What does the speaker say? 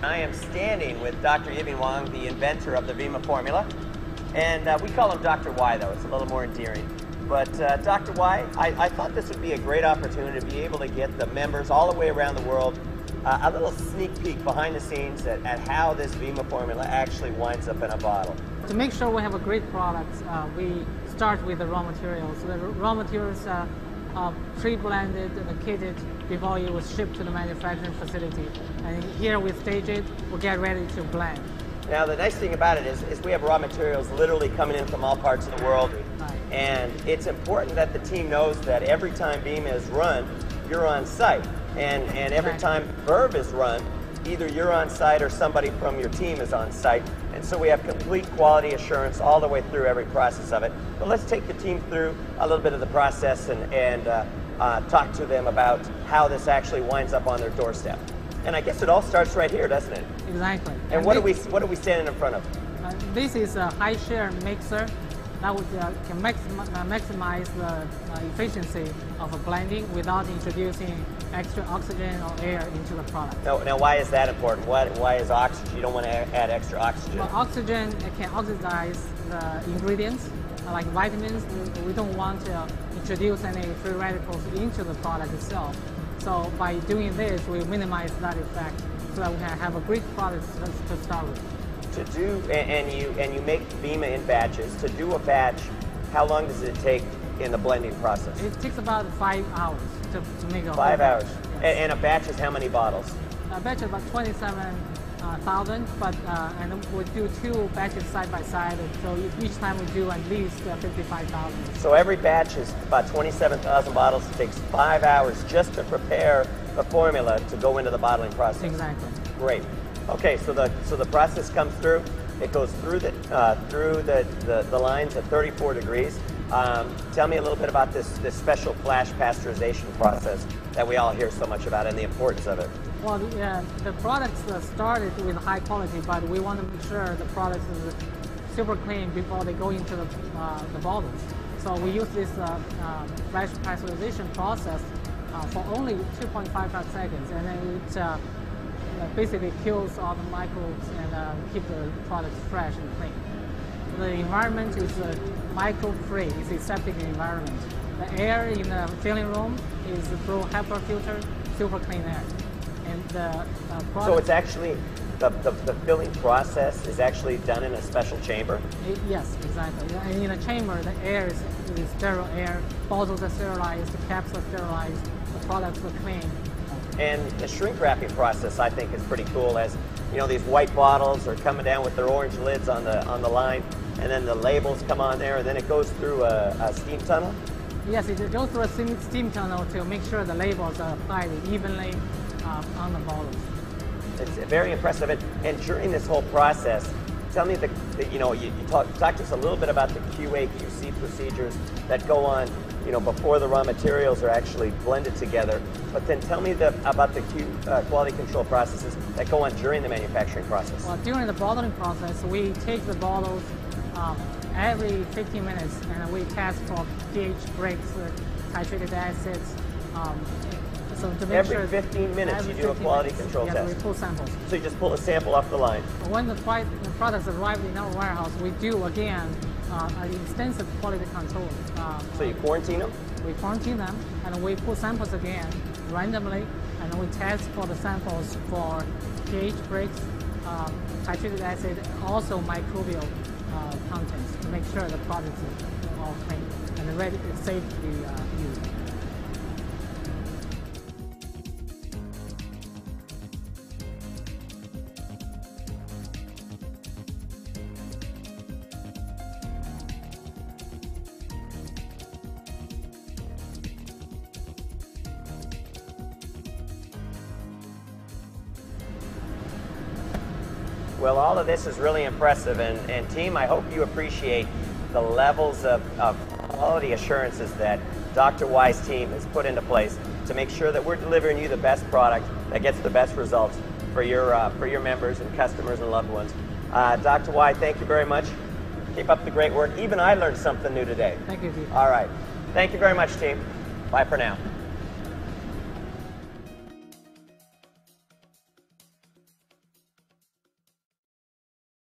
I am standing with Dr. Yibing Wang, the inventor of the Vemma formula. And we call him Dr. Y, though. It's a little more endearing. But Dr. Y, I thought this would be a great opportunity to be able to get the members all the way around the world a little sneak peek behind the scenes at how this Vemma formula actually winds up in a bottle. To make sure we have a great product, we start with the raw materials. So the raw materials are pre-blended and kitted before it was shipped to the manufacturing facility. And here we stage it, we get ready to blend. Now the nice thing about it is we have raw materials literally coming in from all parts of the world. Right. And it's important that the team knows that every time Vemma is run, you're on site. And every time Verve is run, either you're on site or somebody from your team is on site. And so we have complete quality assurance all the way through every process of it. But let's take the team through a little bit of the process and talk to them about how this actually winds up on their doorstep. And I guess it all starts right here, doesn't it? Exactly. And what are we standing in front of? This is a high shear mixer that would, can maximize the efficiency of a blending without introducing extra oxygen or air into the product. Now why is that important? Why is oxygen? You don't want to add extra oxygen. Well, oxygen can oxidize the ingredients, like vitamins. We don't want to introduce any free radicals into the product itself. So by doing this, we minimize that effect so that we can have a great product to start with. To do, and you make Vemma in batches. To do a batch, how long does it take in the blending process? It takes about 5 hours to make a 5 hours. Yes. And a batch is how many bottles? A batch is about 27,000, but and we do 2 batches side by side, so each time we do at least 55,000. So every batch is about 27,000 bottles. It takes 5 hours just to prepare the formula to go into the bottling process. Exactly. Great. Okay, so the process comes through. It goes through the lines at 34 degrees. Tell me a little bit about this special flash pasteurization process that we all hear so much about and the importance of it. Well, the products started with high quality, but we want to make sure the product is super clean before they go into the bottles. So we use this flash pasteurization process for only 2.55 seconds, and then it basically kills all the microbes and keep the products fresh and clean. The environment is microbe-free. It's a aseptic environment. The air in the filling room is through HEPA filter, super clean air. And the product, so it's actually, the filling process is actually done in a special chamber? Yes, exactly. And in a chamber, the air is sterile air, bottles are sterilized, the caps are sterilized, the products are clean. And the shrink wrapping process, I think, is pretty cool. As you know, these white bottles are coming down with their orange lids on the line, and then the labels come on there, and then it goes through a steam tunnel. Yes, it goes through a steam tunnel to make sure the labels are applied evenly on the bottles. It's very impressive. And during this whole process, tell me you talk to us a little bit about the QA/QC procedures that go on, before the raw materials are actually blended together. But then tell me about the quality control processes that go on during the manufacturing process. Well, during the bottling process, we take the bottles every 15 minutes and we test for pH breaks, titrated acids. So to make every 15 minutes you do a quality control test? We pull samples. So you just pull a sample off the line? When the products arrive in our warehouse, we do again an extensive quality control. So you quarantine them? We quarantine them and we pull samples again randomly, and we test for the samples for pH breaks, titrated acid, also microbial contents to make sure the products are all clean and ready to safely used. Well, all of this is really impressive, and team, I hope you appreciate the levels of quality assurances that Dr. Y's team has put into place to make sure that we're delivering you the best product that gets the best results for your members and customers and loved ones. Dr. Y, thank you very much. Keep up the great work. Even I learned something new today. Thank you, Pete. All right. Thank you very much, team. Bye for now.